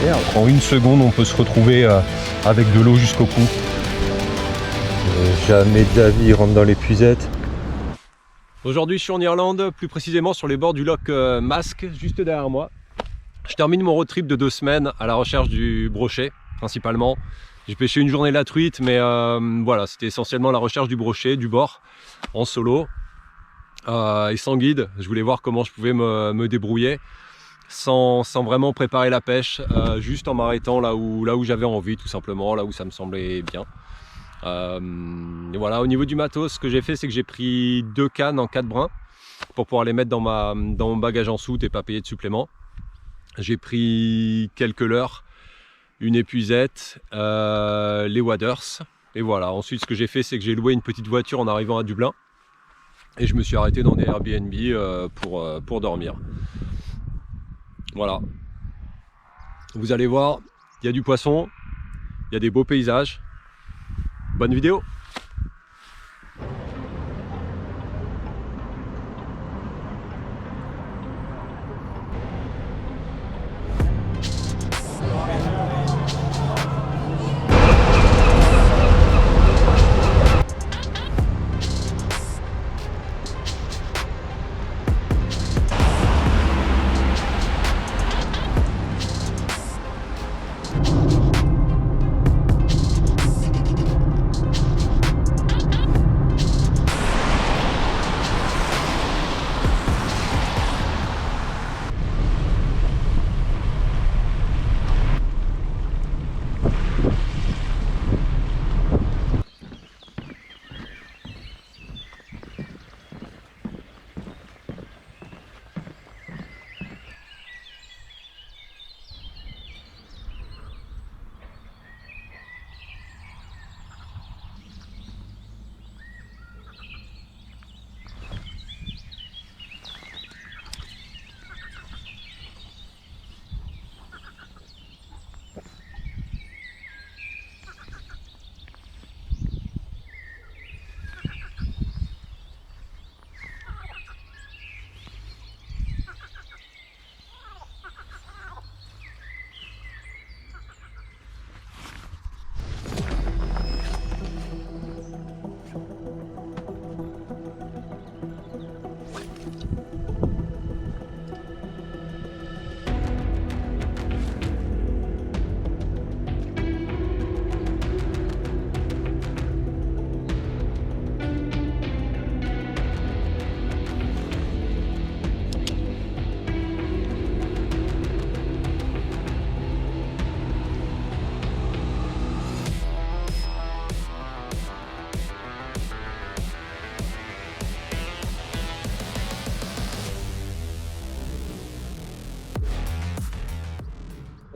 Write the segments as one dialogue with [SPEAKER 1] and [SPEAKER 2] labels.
[SPEAKER 1] Merde. En une seconde, on peut se retrouver avec de l'eau jusqu'au cou. Jamais de la vie, il rentre dans l'épuisette. Aujourd'hui, je suis en Irlande, plus précisément sur les bords du loch Mask, juste derrière moi. Je termine mon road trip de 2 semaines à la recherche du brochet, principalement. J'ai pêché une journée la truite, mais voilà, c'était essentiellement la recherche du brochet, du bord, en solo. Et sans guide, je voulais voir comment je pouvais me débrouiller sans vraiment préparer la pêche, juste en m'arrêtant là où j'avais envie, tout simplement, là où ça me semblait bien. Et voilà, au niveau du matos, ce que j'ai fait, c'est que j'ai pris 2 cannes en 4 brins pour pouvoir les mettre dans mon bagage en soute et pas payer de supplément. J'ai pris quelques leurres, une épuisette, les waders, et voilà. Ensuite, ce que j'ai fait, c'est que j'ai loué une petite voiture en arrivant à Dublin et je me suis arrêté dans des Airbnb pour dormir. Voilà. Vous allez voir, il y a du poisson, il y a des beaux paysages. Bonne vidéo!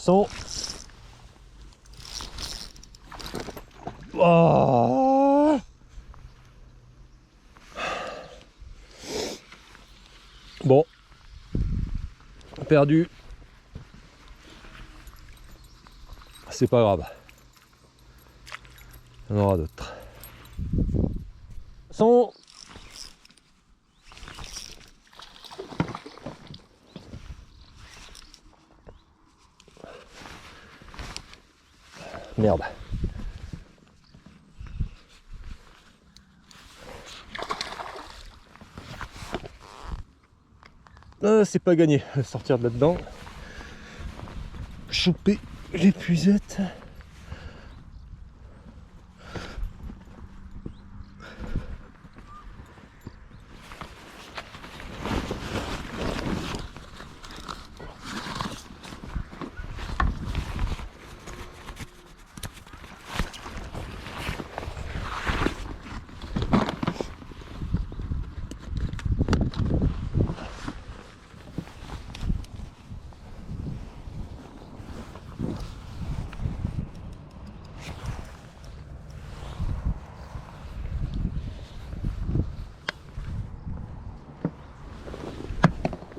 [SPEAKER 1] Oh. Bon, perdu, c'est pas grave, il y en aura d'autres. Merde. C'est pas gagné de sortir de là-dedans. Choper l'épuisette.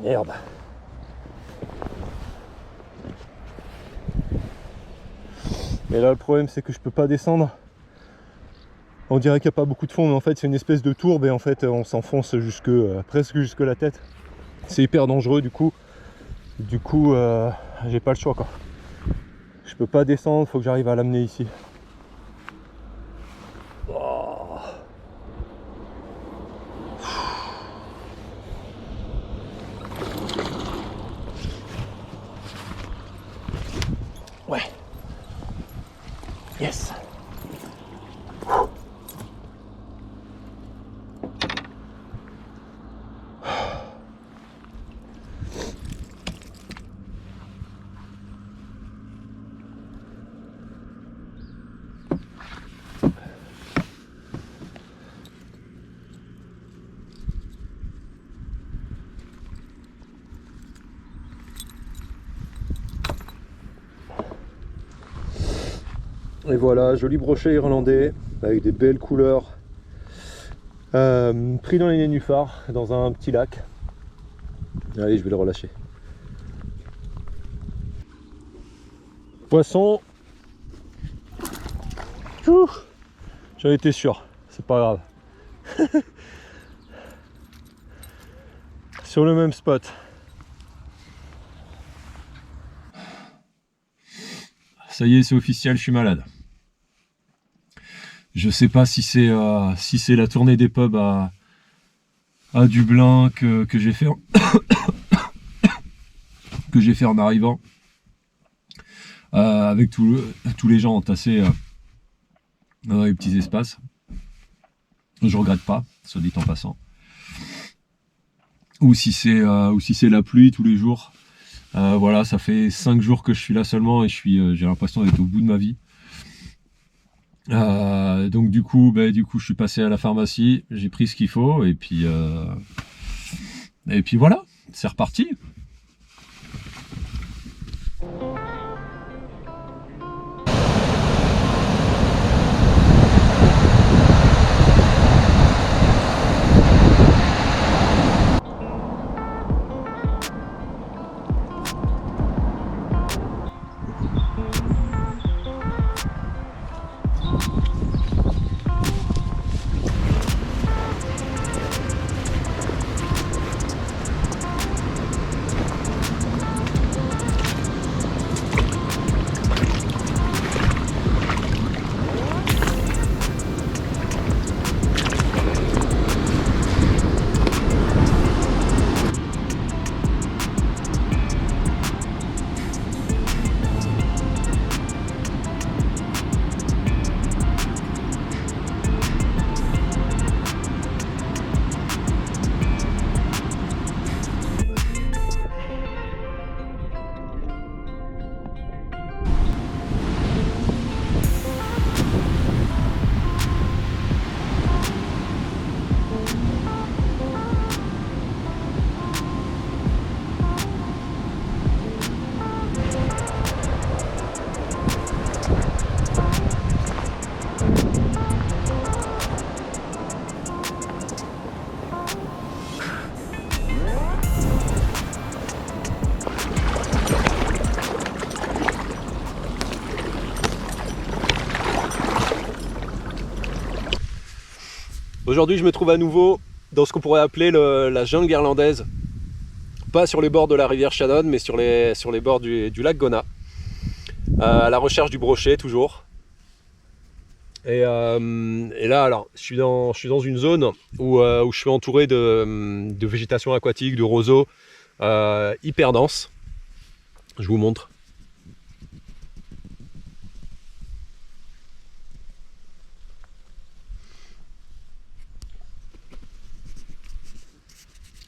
[SPEAKER 1] Merde. Mais là le problème c'est que je peux pas descendre. On dirait qu'il n'y a pas beaucoup de fond, mais en fait c'est une espèce de tourbe et en fait on s'enfonce presque jusque la tête. C'est hyper dangereux du coup j'ai pas le choix quoi. Je peux pas descendre, faut que j'arrive à l'amener ici. Oh. Ouais. Yes. Et voilà, joli brochet irlandais avec des belles couleurs, pris dans les nénuphars, dans un petit lac. Allez, je vais le relâcher. Poisson. J'en étais sûr, c'est pas grave. Sur le même spot. Ça y est, c'est officiel, je suis malade. Je sais pas si c'est la tournée des pubs à Dublin que j'ai fait que j'ai fait en arrivant avec tous les gens entassés dans les petits espaces. Je regrette pas, soit dit en passant. Ou si c'est la pluie tous les jours. Voilà, ça fait 5 jours que je suis là seulement et j'ai l'impression d'être au bout de ma vie. Donc du coup, je suis passé à la pharmacie, j'ai pris ce qu'il faut et puis voilà, c'est reparti. Aujourd'hui, je me trouve à nouveau dans ce qu'on pourrait appeler la jungle irlandaise. Pas sur les bords de la rivière Shannon, mais sur les bords du lac Gona. À la recherche du brochet, toujours. Et là, alors, je suis dans une zone où je suis entouré de végétation aquatique, de roseaux hyper denses. Je vous montre.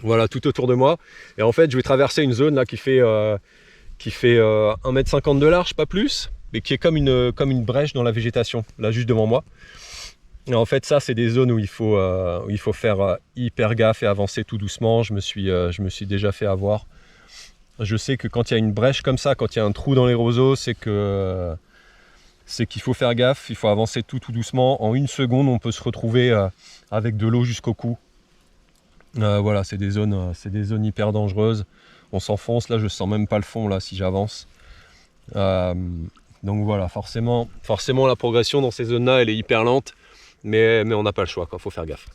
[SPEAKER 1] Voilà, tout autour de moi. Et en fait, je vais traverser une zone là qui fait 1,50 m de large, pas plus, mais qui est comme une brèche dans la végétation, là juste devant moi. Et en fait, ça, c'est des zones où il faut faire hyper gaffe et avancer tout doucement. Je me suis déjà fait avoir. Je sais que quand il y a une brèche comme ça, quand il y a un trou dans les roseaux, c'est qu'il faut faire gaffe, il faut avancer tout doucement. En 1 seconde, on peut se retrouver avec de l'eau jusqu'au cou. Voilà, c'est des zones hyper dangereuses. On s'enfonce, là je sens même pas le fond là si j'avance. Donc voilà, forcément la progression dans ces zones là elle est hyper lente, mais on n'a pas le choix, faut faire gaffe.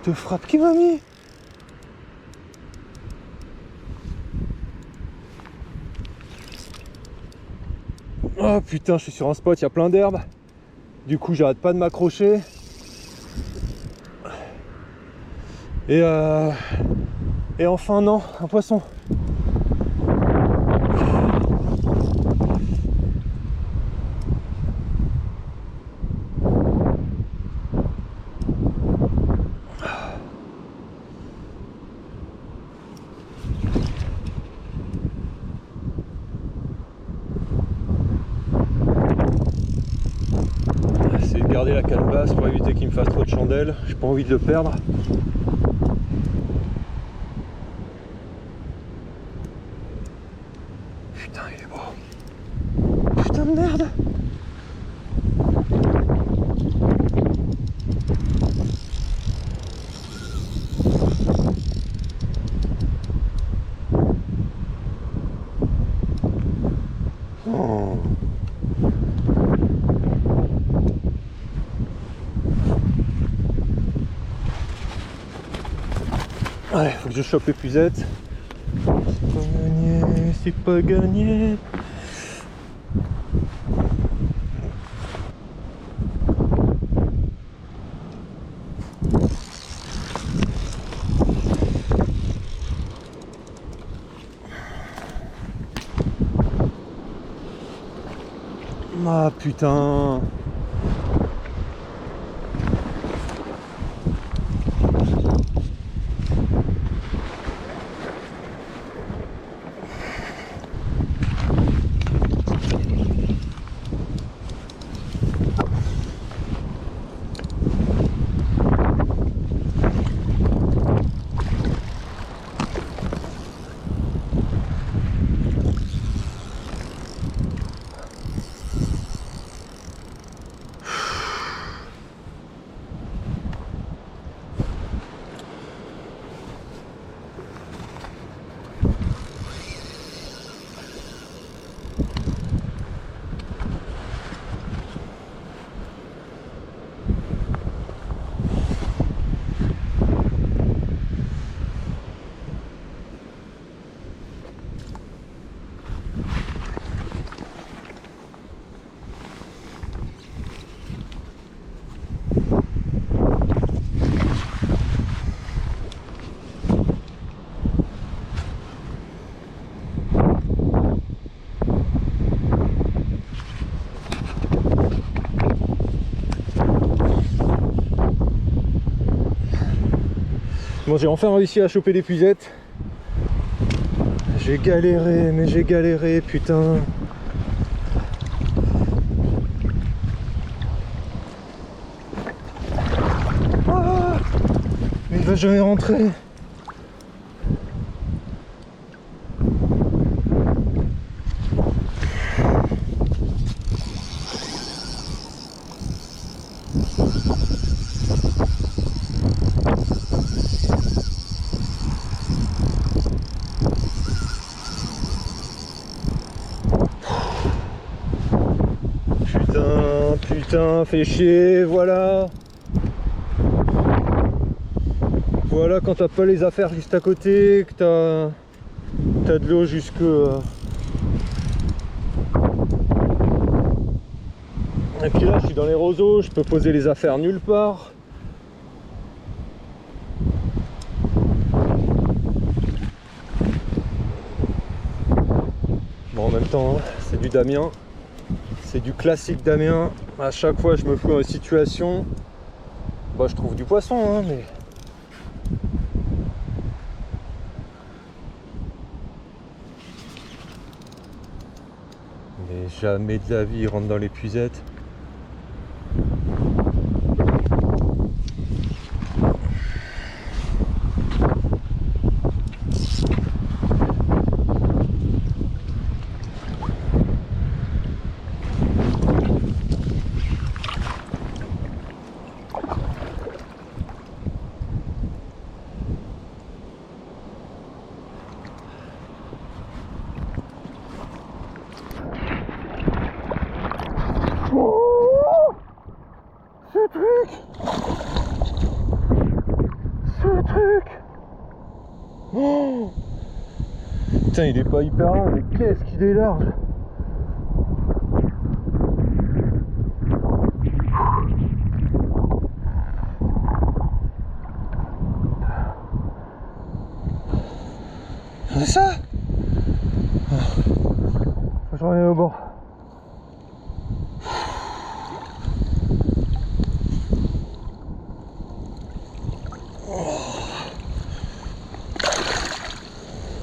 [SPEAKER 1] cette frappe qui m'a mis. Oh putain, je suis sur un spot, il y a plein d'herbes. Du coup, j'arrête pas de m'accrocher. Et enfin, non, un poisson. Essayer de garder la canne basse pour éviter qu'il me fasse trop de chandelle. J'ai pas envie de le perdre. Putain, il est beau. Putain de merde. Oh. Ouais, faut que je chope l'épuisette. C'est pas gagné. Ah putain. Bon, j'ai enfin réussi à choper l'épuisette. J'ai galéré, mais j'ai galéré, putain. Ah, mais il va jamais rentrer. Putain, fais chier, voilà. Voilà, quand t'as pas les affaires juste à côté, que t'as de l'eau jusque... Et puis là, je suis dans les roseaux, je peux poser les affaires nulle part. Bon, en même temps, c'est du Damien. C'est du classique Damien. À chaque fois je me fous en situation. Bah je trouve du poisson hein, mais. Mais jamais de la vie il rentre dans l'épuisette. ce truc. Oh putain, il est pas hyper long, mais qu'est-ce qu'il est large. C'est ça. Faut que je revienne au bord.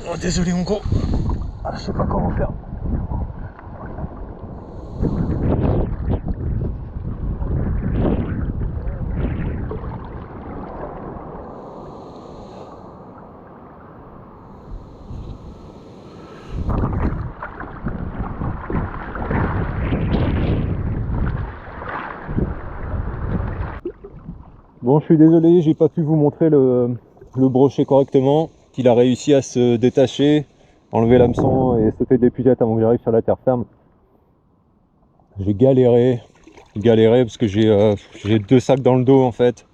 [SPEAKER 1] Oh, désolé mon gros. Ah, je sais pas comment faire. Bon, je suis désolé, j'ai pas pu vous montrer le brochet correctement. Il a réussi à se détacher, enlever l'hameçon et sauter de l'épuisette avant que j'arrive sur la terre ferme. J'ai galéré parce que j'ai 2 sacs dans le dos en fait.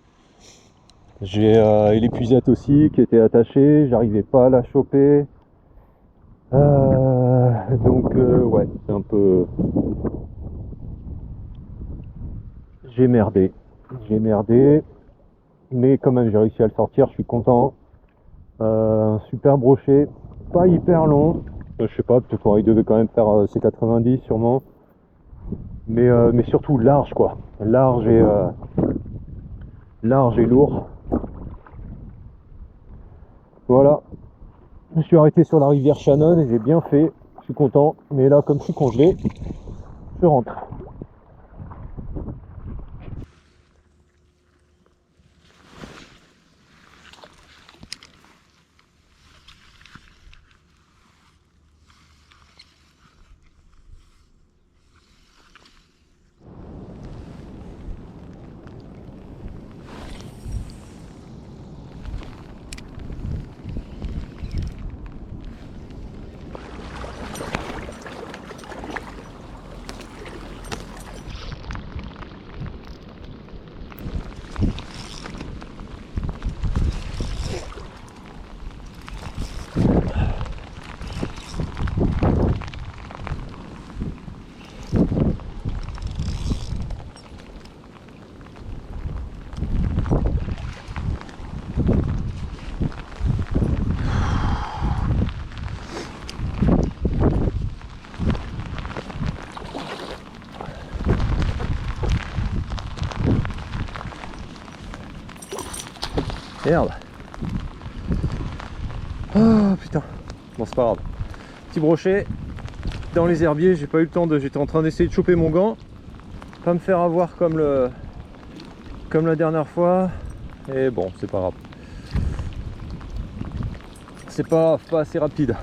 [SPEAKER 1] J'ai l'épuisette aussi qui était attachée, j'arrivais pas à la choper. Donc ouais, c'est un peu... J'ai merdé, mais quand même j'ai réussi à le sortir, je suis content. Un super brochet, pas hyper long, je sais pas, peut-être qu'il devait quand même faire ses 90 sûrement, mais surtout large quoi, large et lourd. Voilà, je suis arrêté sur la rivière Shannon et j'ai bien fait, je suis content, mais là comme je suis congelé, je rentre. Merde. Oh putain. Bon, c'est pas grave. Petit brochet dans les herbiers, j'ai pas eu le temps de... J'étais en train d'essayer de choper mon gant. Pas me faire avoir comme la dernière fois. Et bon, c'est pas grave. C'est pas assez rapide.